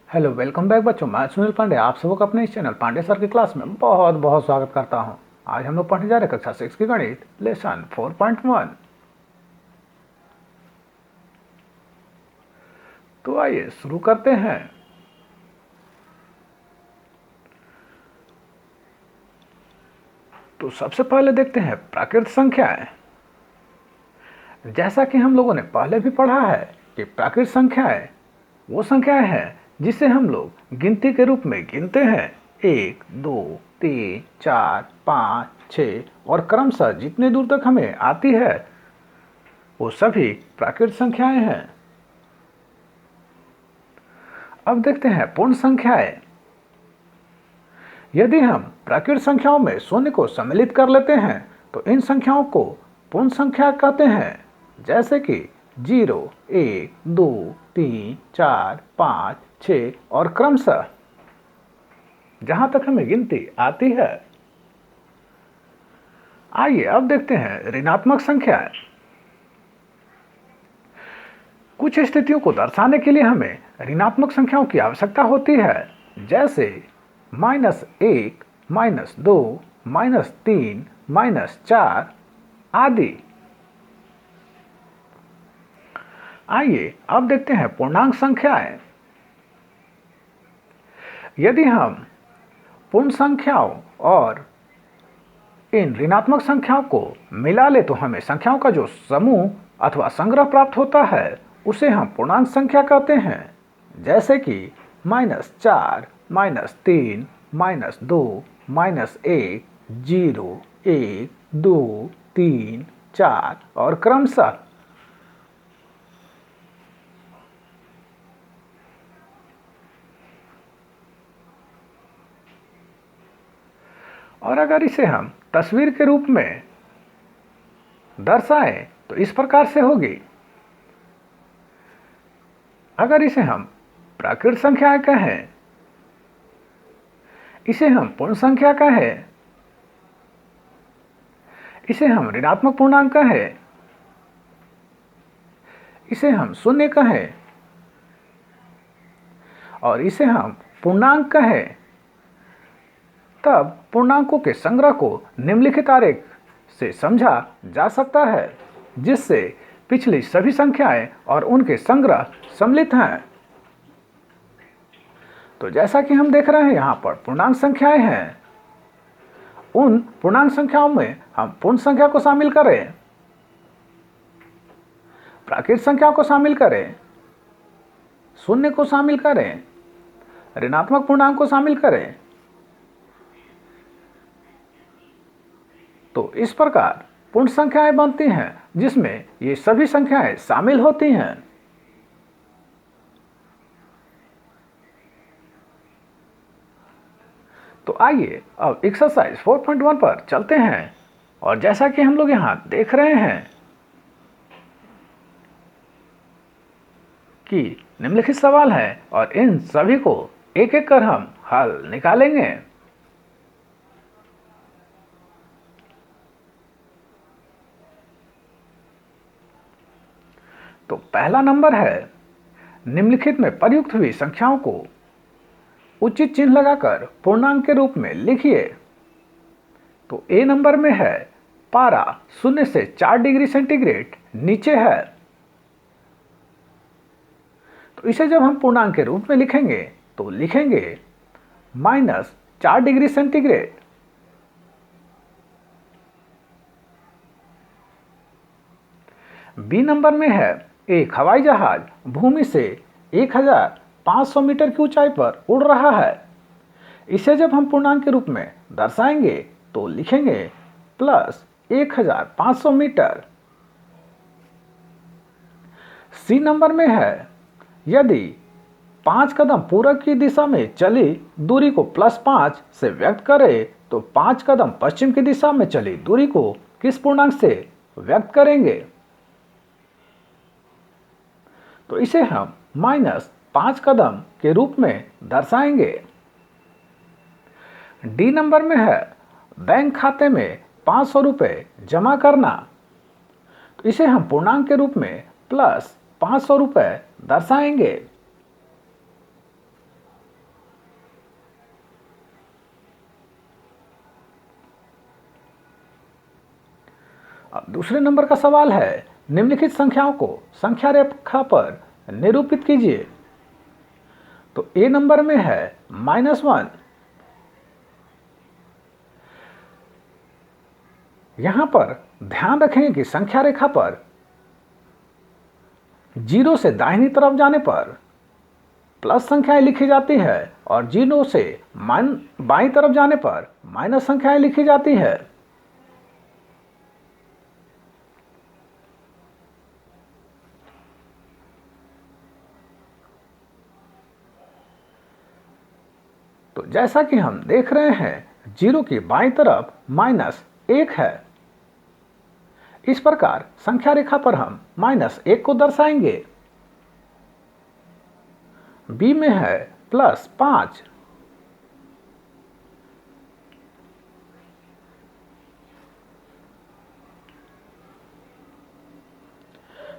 Hello, welcome back बच्चों। मैं सुनील पांडे आप सबको अपने इस चैनल पांडे सर की क्लास में बहुत बहुत स्वागत करता हूं। आज हम लोग पढ़ने जा रहे हैं कक्षा 6 की गणित लेसन 4.1। तो आइए शुरू करते हैं। तो सबसे पहले देखते हैं प्राकृत संख्याएं। जैसा कि हम लोगों ने पहले भी पढ़ा है कि प्राकृत संख्याएं वो संख्याएं हैं जिसे हम लोग गिनती के रूप में गिनते हैं। 1, 2, 3, 4, 5, 6 और क्रमशः जितने दूर तक हमें आती है वो सभी प्राकृत संख्याएं हैं। अब देखते हैं पूर्ण संख्याएं। यदि हम प्राकृत संख्याओं में शून्य को सम्मिलित कर लेते हैं तो इन संख्याओं को पूर्ण संख्या कहते हैं। जैसे कि 0, 1, 2, 3, 4, 5, 6 और क्रमशः जहां तक हमें गिनती आती है। आइए अब देखते हैं ऋणात्मक संख्याएं। कुछ स्थितियों को दर्शाने के लिए हमें ऋणात्मक संख्याओं की आवश्यकता होती है। जैसे -1, -2, -3, -4 आदि। आइए अब देखते हैं पूर्णांक संख्याएं। यदि हम पूर्ण संख्याओं और इन ऋणात्मक संख्याओं को मिला ले तो हमें संख्याओं का जो समूह अथवा संग्रह प्राप्त होता है उसे हम पूर्णांक संख्या कहते हैं। जैसे कि -4, -3, -2, -1, 0, 1, 2, 3, 4 और क्रमशः। और अगर इसे हम तस्वीर के रूप में दर्शाएं तो इस प्रकार से होगी। अगर इसे हम प्राकृत संख्या कहें, इसे हम पूर्ण संख्या कहें, इसे हम ऋणात्मक पूर्णांक कहें, इसे हम शून्य कहें और इसे हम पूर्णांक कहें, तब पूर्णांकों के संग्रह को निम्नलिखित आरेख से समझा जा सकता है, जिससे पिछली सभी संख्याएं और उनके संग्रह सम्मिलित हैं। तो जैसा कि हम देख रहे हैं यहाँ पर पूर्णांक संख्याएं हैं। उन पूर्णांक संख्याओं में हम पूर्ण संख्या को शामिल करें, प्राकृत संख्या को शामिल करें, शून्य को शामिल करें, ऋणात्मक पूर्णांक को शामिल करें, तो इस प्रकार पूर्ण संख्याएं बनती हैं जिसमें ये सभी संख्याएं शामिल होती हैं। तो आइए अब एक्सरसाइज 4.1 पर चलते हैं। और जैसा कि हम लोग यहां देख रहे हैं कि निम्नलिखित सवाल है और इन सभी को एक एक कर हम हल निकालेंगे। तो पहला नंबर है, निम्नलिखित में प्रयुक्त हुई संख्याओं को उचित चिन्ह लगाकर पूर्णांक के रूप में लिखिए। तो ए नंबर में है पारा 0 से 4 डिग्री सेंटीग्रेड नीचे है। तो इसे जब हम पूर्णांक के रूप में लिखेंगे तो लिखेंगे -4 डिग्री सेंटीग्रेड। बी नंबर में है एक हवाई जहाज भूमि से 1500 मीटर की ऊंचाई पर उड़ रहा है। इसे जब हम पूर्णांक के रूप में दर्शाएंगे तो लिखेंगे +1500 मीटर। सी नंबर में है यदि 5 कदम पूरब की दिशा में चली दूरी को +5 से व्यक्त करें तो 5 कदम पश्चिम की दिशा में चली दूरी को किस पूर्णांक से व्यक्त करेंगे। तो इसे हम -5 कदम के रूप में दर्शाएंगे। डी नंबर में है बैंक खाते में 500 रुपये जमा करना। तो इसे हम पूर्णांक के रूप में +500 रुपये दर्शाएंगे। अब दूसरे नंबर का सवाल है, निम्नलिखित संख्याओं को संख्या रेखा पर निरूपित कीजिए। तो ए नंबर में है -1। यहां पर ध्यान रखें कि संख्या रेखा पर 0 से दाहिनी तरफ जाने पर प्लस संख्याएं लिखी जाती है और 0 से बाईं तरफ जाने पर माइनस संख्याएं लिखी जाती है। तो जैसा कि हम देख रहे हैं 0 की बाईं तरफ -1 है। इस प्रकार संख्या रेखा पर हम -1 को दर्शाएंगे। बी में है +5।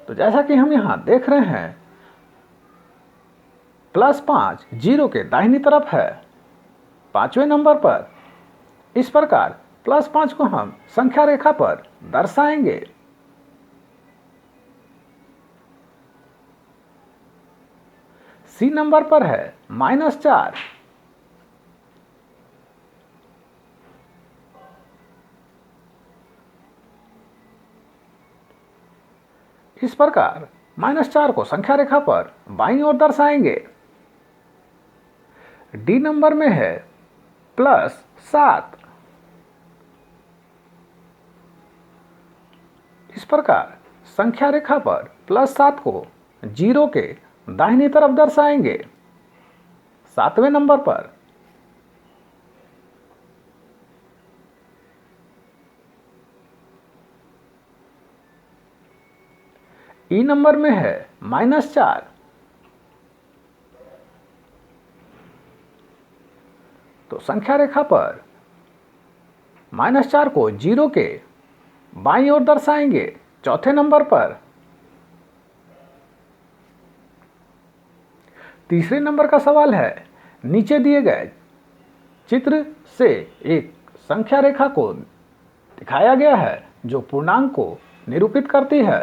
तो जैसा कि हम यहां देख रहे हैं +5 0 के दाहिनी तरफ है 5वें नंबर पर। इस प्रकार +5 को हम संख्या रेखा पर दर्शाएंगे। सी नंबर पर है -4। इस प्रकार -4 को संख्या रेखा पर बाईं ओर दर्शाएंगे। डी नंबर में है +7। इस प्रकार संख्या रेखा पर +7 को 0 के दाहिनी तरफ दर्शाएंगे 7वें नंबर पर। ई नंबर में है -4। तो संख्या रेखा पर -4 को 0 के बाईं ओर दर्शाएंगे चौथे नंबर पर। तीसरे नंबर का सवाल है, नीचे दिए गए चित्र से एक संख्या रेखा को दिखाया गया है जो पूर्णांक को निरूपित करती है।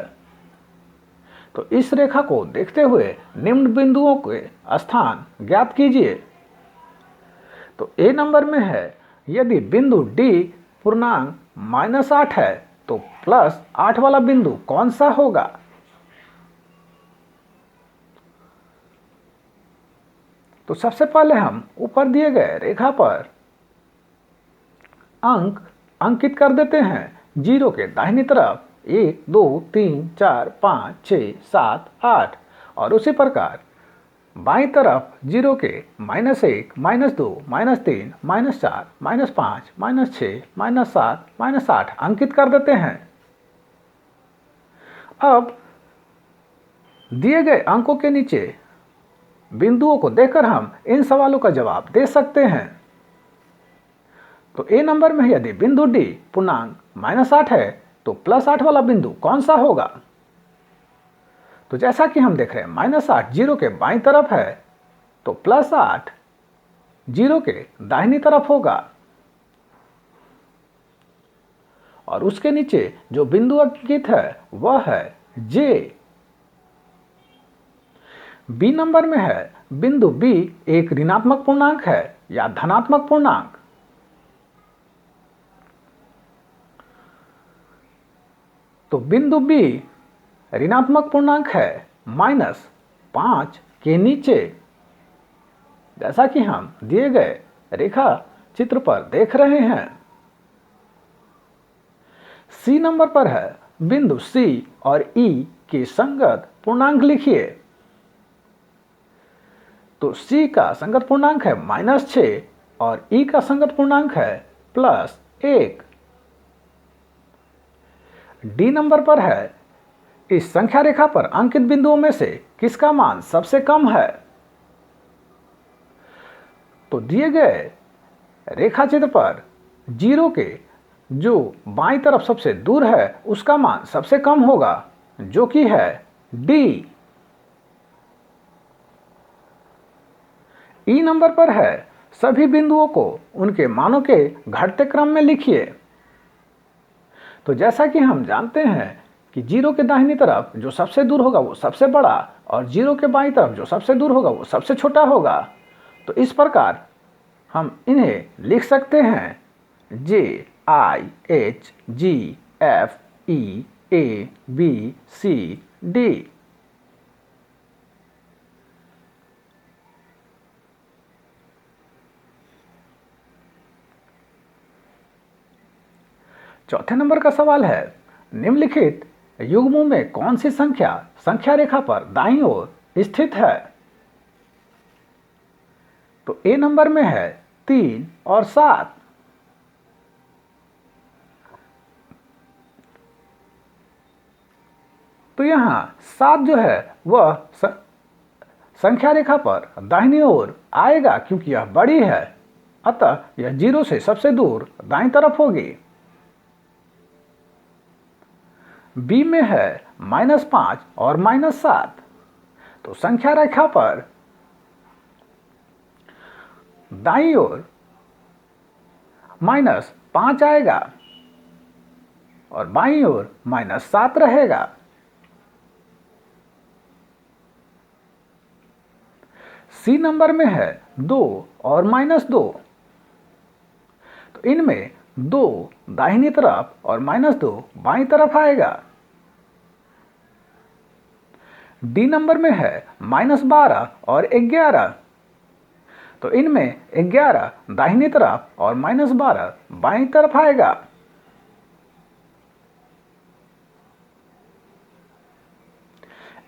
तो इस रेखा को देखते हुए निम्न बिंदुओं के स्थान ज्ञात कीजिए। तो ए नंबर में है, यदि बिंदु डी पूर्णांक -8 है तो +8 वाला बिंदु कौन सा होगा? तो सबसे पहले हम ऊपर दिए गए रेखा पर अंक अंकित कर देते हैं। 0 के दाहिनी तरफ 1 2 3 4 5 6 7 8 और उसी प्रकार बाईं तरफ 0 के -1 -2 -3 -4 -5 -6 -7 -8 अंकित कर देते हैं। अब दिए गए अंकों के नीचे बिंदुओं को देखकर हम इन सवालों का जवाब दे सकते हैं। तो ए नंबर में यदि बिंदु डी पूर्णांक -8 है तो +8 वाला बिंदु कौन सा होगा? तो जैसा कि हम देख रहे हैं -8 0 के बाईं तरफ है तो +8 0 के दाहिनी तरफ होगा। और उसके नीचे जो बिंदु अंकित है वह है जे। बी नंबर में है, बिंदु बी एक ऋणात्मक पूर्णांक है या धनात्मक पूर्णांक? तो बिंदु बी ऋणात्मक पूर्णांक है -5 के नीचे, जैसा कि हम दिए गए रेखा चित्र पर देख रहे हैं। सी नंबर पर है, बिंदु सी और ई की संगत पूर्णांक लिखिए। तो सी का संगत पूर्णांक है -6 और ई का संगत पूर्णांक है +1। डी नंबर पर है, इस संख्या रेखा पर अंकित बिंदुओं में से किसका मान सबसे कम है? तो दिए गए रेखा चित्र पर 0 के जो बाईं तरफ सबसे दूर है उसका मान सबसे कम होगा, जो कि है डी। ई नंबर पर है, सभी बिंदुओं को उनके मानों के घटते क्रम में लिखिए। तो जैसा कि हम जानते हैं कि जीरो के दाहिनी तरफ जो सबसे दूर होगा वो सबसे बड़ा और जीरो के बाईं तरफ जो सबसे दूर होगा वो सबसे छोटा होगा। तो इस प्रकार हम इन्हें लिख सकते हैं JIHGFEABCD। चौथे नंबर का सवाल है, निम्नलिखित युग्मों में कौन सी संख्या संख्या रेखा पर दाईं ओर स्थित है? तो ए नंबर में है 3 और 7। तो यहां 7 जो है वह संख्या रेखा पर दाहिनी ओर आएगा क्योंकि यह बड़ी है, अतः यह जीरो से सबसे दूर दाईं तरफ होगी। बी में है -5 और -7। तो संख्या रेखा पर दाईं ओर -5 आएगा और बाईं ओर -7 रहेगा। सी नंबर में है 2 और -2। तो इनमें 2 दाहिनी तरफ और -2 बाईं तरफ आएगा। डी नंबर में है -12 और 11। तो इनमें 11 दाहिनी तरफ और -12 बाईं तरफ आएगा।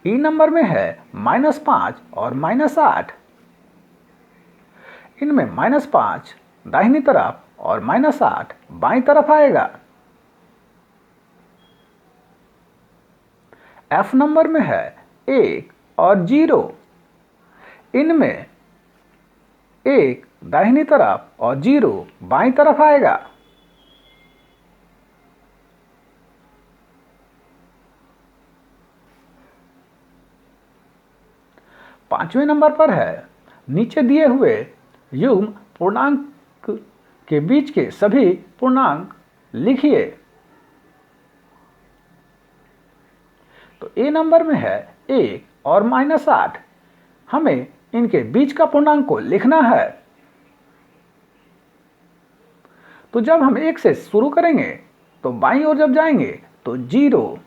ई नंबर में है -5 और -8। इनमें -5 दाहिनी तरफ और -8 बाईं तरफ आएगा। एफ नंबर में है 1 और 0। इनमें 1 दाहिनी तरफ और 0 बाईं तरफ आएगा। पांचवें नंबर पर है, नीचे दिए हुए युग्म पूर्णांक के बीच के सभी पूर्णांक लिखिए। तो ए नंबर में है 1 और -8। हमें इनके बीच का पूर्णांक को लिखना है। तो जब हम 1 से शुरू करेंगे तो बाईं ओर जब जाएंगे तो 0,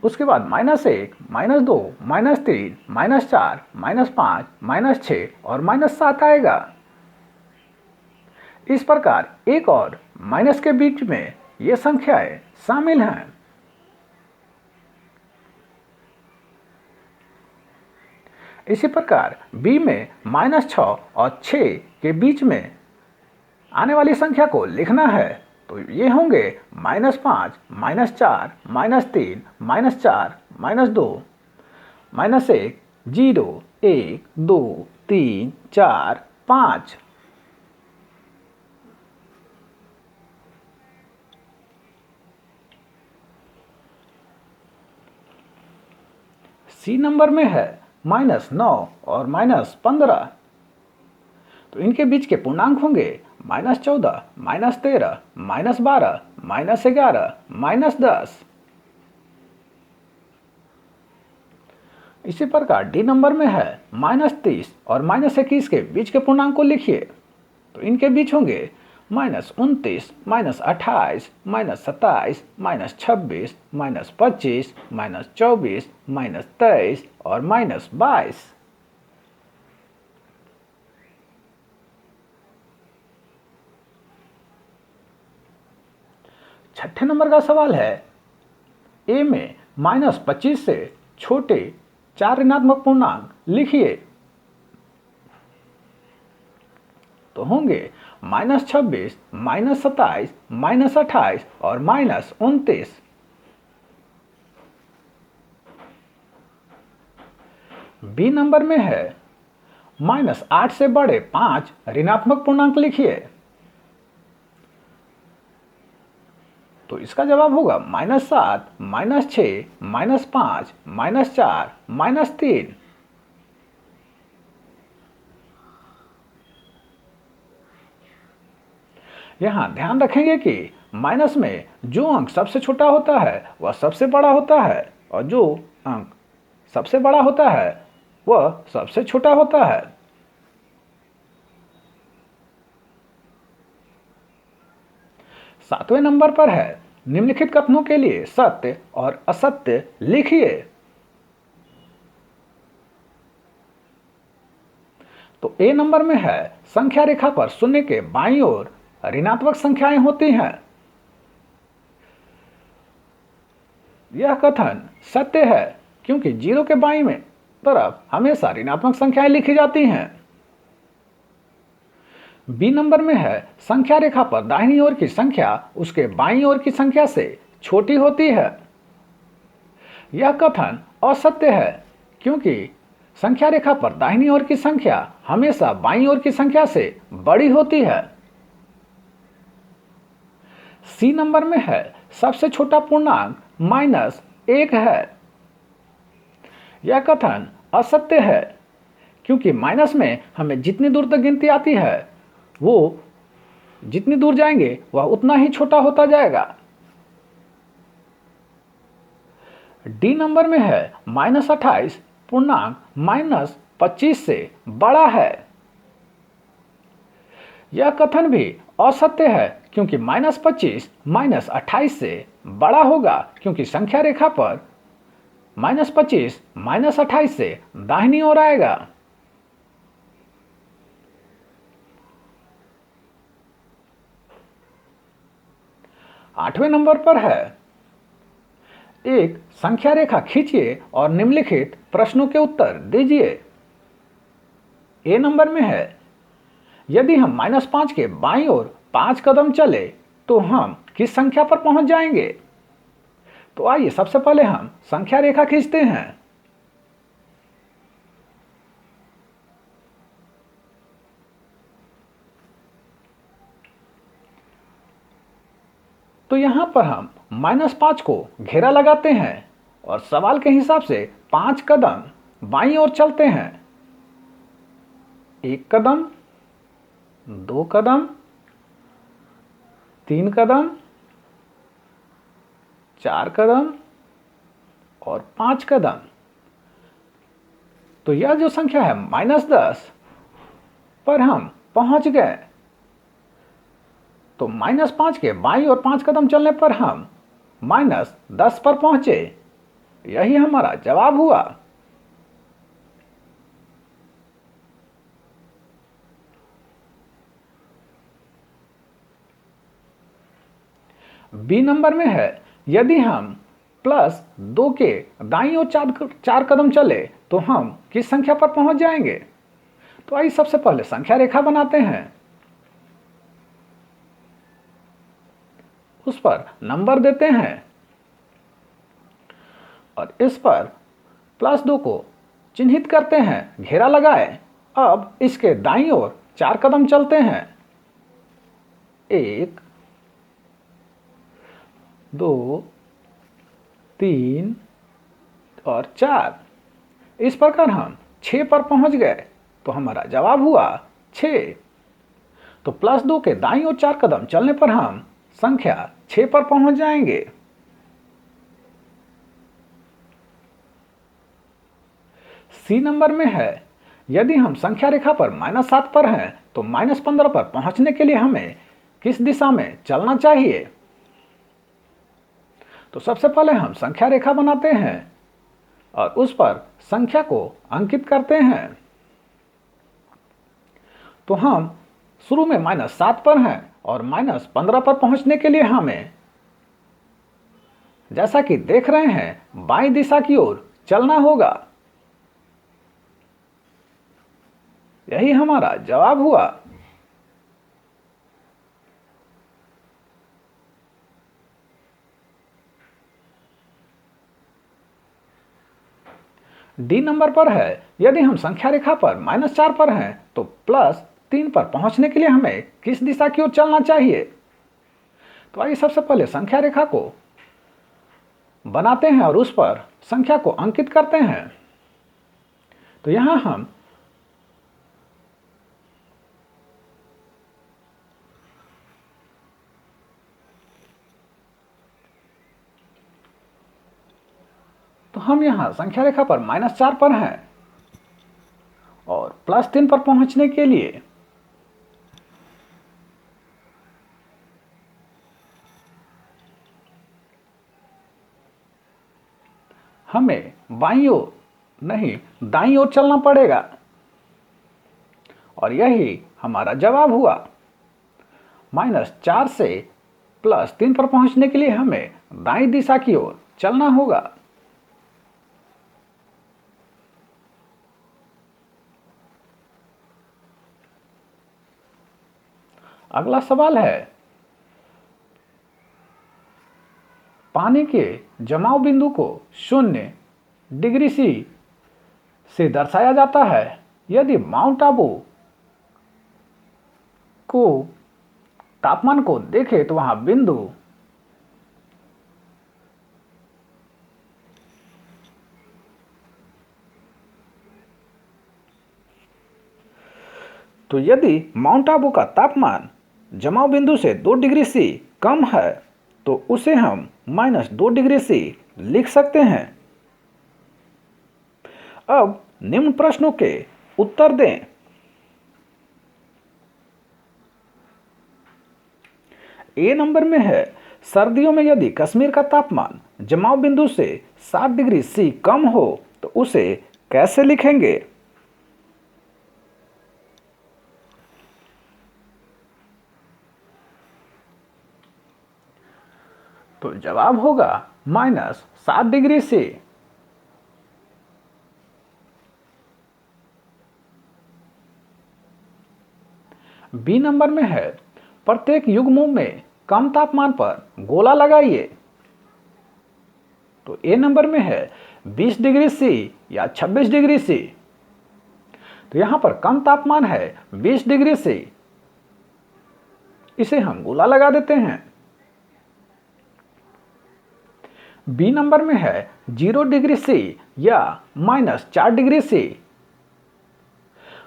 उसके बाद -1, -2, -3, -4, -5, -6 और -7 आएगा। इस प्रकार 1 और माइनस के बीच में ये संख्याएं शामिल हैं। इसी प्रकार बी में -6 और 6 के बीच में आने वाली संख्या को लिखना है। तो ये होंगे -5, -4, -3, -4, -2, -1, 0, 1, 2, 3, 4, 5। सी नंबर में है -9 और -15। तो इनके बीच के पूर्णांक होंगे -14, -13, -12, -11, -10। इसी प्रकार डी नंबर में है -30 और -21 के बीच के पूर्णांक को लिखिए। तो इनके बीच होंगे -29, -28, -27, -26, -25, -24, -23 और -22। छठे नंबर का सवाल है, ए में -25 से छोटे 4 ऋणात्मक पूर्णांक लिखिए। तो होंगे -26, -27, -28 और -29। बी नंबर में है -8 से बड़े 5 ऋणात्मक पूर्णांक लिखिए। तो इसका जवाब होगा -7, -6, -5, -4, -3। यहाँ ध्यान रखेंगे कि माइनस में जो अंक सबसे छोटा होता है वह सबसे बड़ा होता है और जो अंक सबसे बड़ा होता है वह सबसे छोटा होता है। सातवें नंबर पर है निम्नलिखित कथनों के लिए सत्य और असत्य लिखिए। तो ए नंबर में है संख्या रेखा पर शून्य के बाईं ओर ऋणात्मक संख्याएं होती हैं। यह कथन सत्य है क्योंकि जीरो के बाईं में तरफ हमेशा ऋणात्मक संख्याएं लिखी जाती हैं। बी नंबर में है संख्या रेखा पर दाहिनी ओर की संख्या उसके बाईं ओर की संख्या से छोटी होती है। यह कथन असत्य है क्योंकि संख्या रेखा पर दाहिनी ओर की संख्या हमेशा बाईं ओर की संख्या से बड़ी होती है। सी नंबर में है सबसे छोटा पूर्णांक -1 है। यह कथन असत्य है क्योंकि माइनस में हमें जितनी दूर तक गिनती आती है वो जितनी दूर जाएंगे वह उतना ही छोटा होता जाएगा। डी नंबर में है -28 पूर्णांक -25 से बड़ा है। यह कथन भी असत्य है क्योंकि -25 -28 से बड़ा होगा क्योंकि संख्या रेखा पर -25 -28 से दाहिनी ओर आएगा। आठवें नंबर पर है एक संख्या रेखा खींचिए और निम्नलिखित प्रश्नों के उत्तर दीजिए। ए नंबर में है यदि हम -5 के बाईं ओर 5 कदम चले तो हम किस संख्या पर पहुंच जाएंगे। तो आइए सबसे पहले हम संख्या रेखा खींचते हैं। तो यहां पर हम -5 को घेरा लगाते हैं और सवाल के हिसाब से 5 कदम बाईं ओर चलते हैं। 1 कदम, 2 कदम, 3 कदम, 4 कदम और 5 कदम। तो यह जो संख्या है -10 पर हम पहुंच गए। तो -5 के बाईं ओर 5 कदम चलने पर हम -10 पर पहुंचे। यही हमारा जवाब हुआ। बी नंबर में है यदि हम +2 के दाईं ओर 4 कदम चले तो हम किस संख्या पर पहुंच जाएंगे। तो आइए सबसे पहले संख्या रेखा बनाते हैं, उस पर नंबर देते हैं और इस पर +2 को चिन्हित करते हैं, घेरा लगाए। अब इसके दाईं ओर 4 कदम चलते हैं। 1, 2, 3 और 4। इस प्रकार हम 6 पर पहुंच गए। तो हमारा जवाब हुआ 6। तो +2 के दाईं ओर 4 कदम चलने पर हम संख्या 6 पर पहुंच जाएंगे। सी नंबर में है यदि हम संख्या रेखा पर -7 पर हैं तो -15 पर पहुंचने के लिए हमें किस दिशा में चलना चाहिए। तो सबसे पहले हम संख्या रेखा बनाते हैं और उस पर संख्या को अंकित करते हैं। तो हम शुरू में -7 पर हैं और -15 पर पहुंचने के लिए हमें, जैसा कि देख रहे हैं, बाईं दिशा की ओर चलना होगा। यही हमारा जवाब हुआ। डी नंबर पर है यदि हम संख्या रेखा पर -4 पर हैं तो +3 पर पहुंचने के लिए हमें किस दिशा की ओर चलना चाहिए। तो आइए सबसे पहले संख्या रेखा को बनाते हैं और उस पर संख्या को अंकित करते हैं। तो यहां हम तो हम यहाँ संख्या रेखा पर -4 पर हैं और +3 पर पहुंचने के लिए हमें बाईं ओर नहीं दाईं ओर चलना पड़ेगा और यही हमारा जवाब हुआ। -4 से +3 पर पहुंचने के लिए हमें दाईं दिशा की ओर चलना होगा। अगला सवाल है, पानी के जमाव बिंदु को 0 डिग्री सी से दर्शाया जाता है। यदि माउंट आबू को तापमान को देखें तो वहां बिंदु तो यदि माउंट आबू का तापमान जमाव बिंदु से 2 डिग्री सी कम है तो उसे हम -2 डिग्री सी लिख सकते हैं। अब निम्न प्रश्नों के उत्तर दें। ए नंबर में है, सर्दियों में यदि कश्मीर का तापमान जमाव बिंदु से 7 डिग्री सी कम हो तो उसे कैसे लिखेंगे? तो जवाब होगा -7 डिग्री सी। बी नंबर में है, प्रत्येक युग्मों में कम तापमान पर गोला लगाइए। तो ए नंबर में है 20 डिग्री सी या 26 डिग्री सी। तो यहां पर कम तापमान है 20 डिग्री सी, इसे हम गोला लगा देते हैं। बी नंबर में है 0 डिग्री सी या -4 डिग्री सी।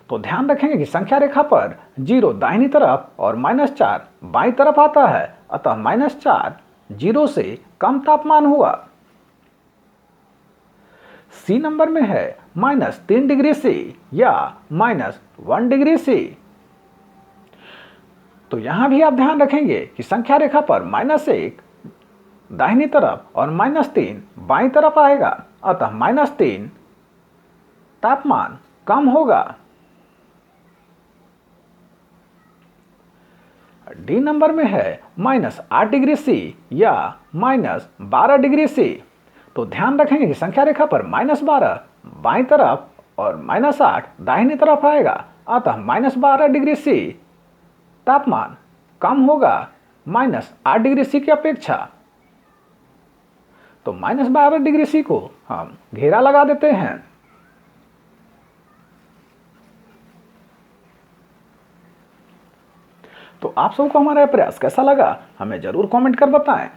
तो ध्यान रखेंगे कि संख्या रेखा पर 0 दाहिनी तरफ और -4 बाईं तरफ आता है, अतः -4 0 से कम तापमान हुआ। सी नंबर में है -3 डिग्री सी या -1 डिग्री सी। तो यहां भी आप ध्यान रखेंगे कि संख्या रेखा पर -1 दाहिनी तरफ और -3 बाईं तरफ आएगा, अतः -3 तापमान कम होगा। डी नंबर में है -8 डिग्री सी या -12 डिग्री सी। तो ध्यान रखेंगे कि संख्या रेखा पर -12 बाईं तरफ और -8 दाहिनी तरफ आएगा, अतः -12 डिग्री सी तापमान कम होगा -8 डिग्री सी की अपेक्षा। तो -12 डिग्री सी को हम घेरा लगा देते हैं। तो आप सबको हमारा यह प्रयास कैसा लगा हमें जरूर कमेंट कर बताएं।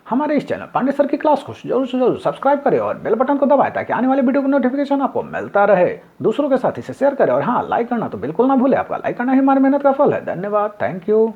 हमारे इस चैनल पांडे सर की क्लास को जरूर से जरूर सब्सक्राइब करें और बेल बटन को दबाएं ताकि आने वाले वीडियो का नोटिफिकेशन आपको मिलता रहे। दूसरों के साथ इसे शेयर करें और हाँ, लाइक करना तो बिल्कुल ना भूलें। आपका लाइक करना ही हमारी मेहनत का फल है। धन्यवाद, थैंक यू।